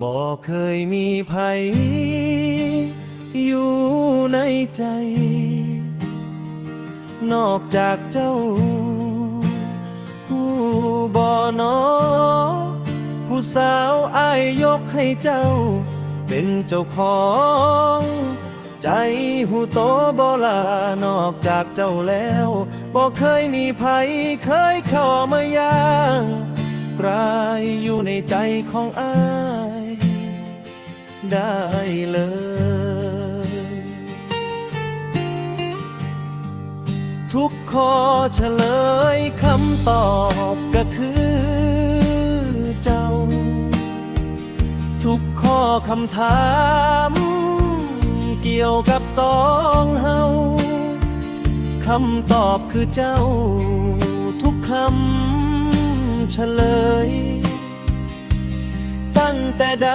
บ่เคยมีไผอยู่ในใจ นอกจากเจ้าผู้บ่นอผู้สาวอ้ายยกให้เจ้าเป็นเจ้าของใจหูโตบ่ลานอกจากเจ้าแล้วบ่เคยมีไผเคยเข้ามาย่างกลายอยู่ในใจของอ้ายได้เลยทุกข้อเฉลยคำตอบก็คือเจ้าทุกข้อคำถามเกี่ยวกับสองเฮาคำตอบคือเจ้าทุกคำเฉลยตั้งแต่ใด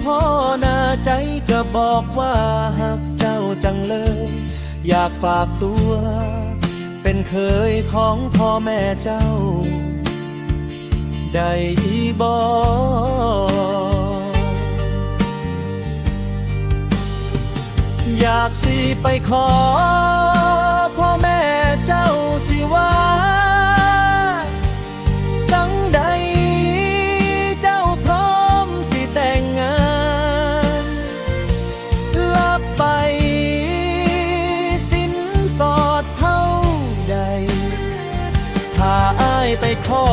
พ่อหน้าใจก็บอกว่าหักเจ้าจังเลยอยากฝากตัวเป็นเคยของพ่อแม่เจ้าได้บ่อยากสิไปขอพ่อแม่เจ้าสิว่าจังใดเจ้าพร้อมสิแต่งงานลับไปสินสอดเท่าใดถ้าอ้ายไปขอ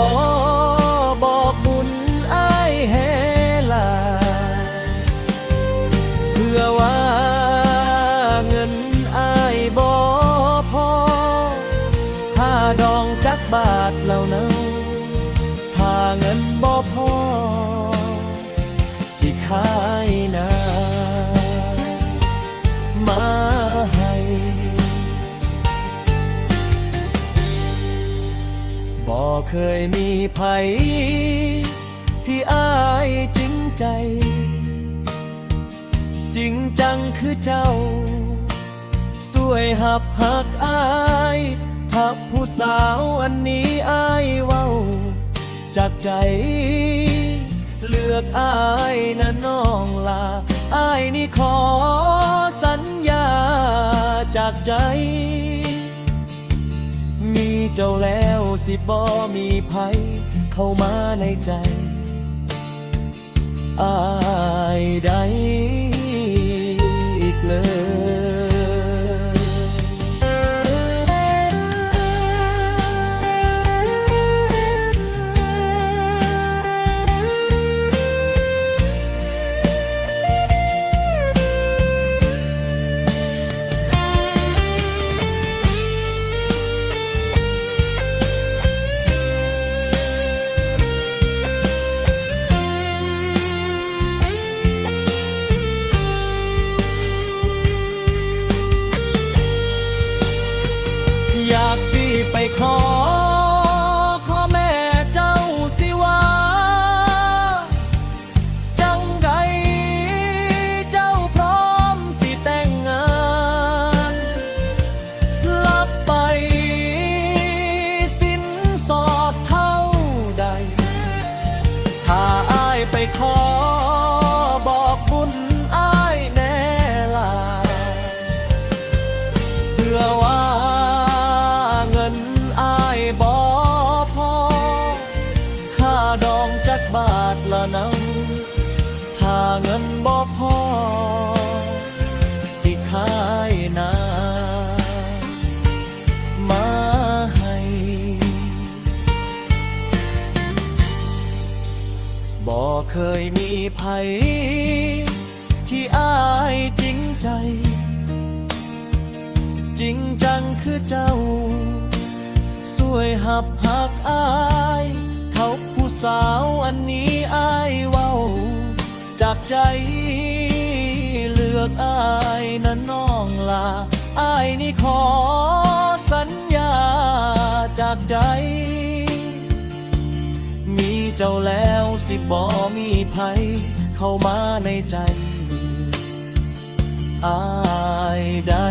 บอกบุญอ้ายแห่ลาเพื่อว่าเงินอ้ายบ่พอค่าดองจักบาทเหล่านั้นถ้าเงินบ่พอสิขายนามาให้บ่เคยมีไผที่อ้ายจริงใจจริงจังคือเจ้าสวยหับหักอ้ายหักผู้สาวอันนี้อ้ายเว้าจากใจเลือกอ้ายนะน้องลาอ้ายนี่ขอสัญญาจากใจมีเจ้าแล้วสิบ่มีภัยเข้ามาในใจอ้ายได้อีกเลยอยากสิไปขอแม่เจ้าสิว่าจังใดเจ้าพร้อมสิแต่งงานลับไปสินสอดเท่าใดถ้าอ้ายไปขอบอกบุญอ้ายแน่ลาเพื่อว่าบ่พอค่าดองจักบาทละนั้นถ้าเงินบ่พอสิขายนามาให้บ่เคยมีไผที่อ้ายจริงใจจริงจังคือเจ้าสวยหับหักอ้ายเขาผู้สาวอันนี้อ้ายเว้าจากใจเลือกอ้ายนะน้องลาอ้ายนี่ขอสัญญาจากใจมีเจ้าแล้วสิบ่มีภัยเข้ามาในใจอ้ายได้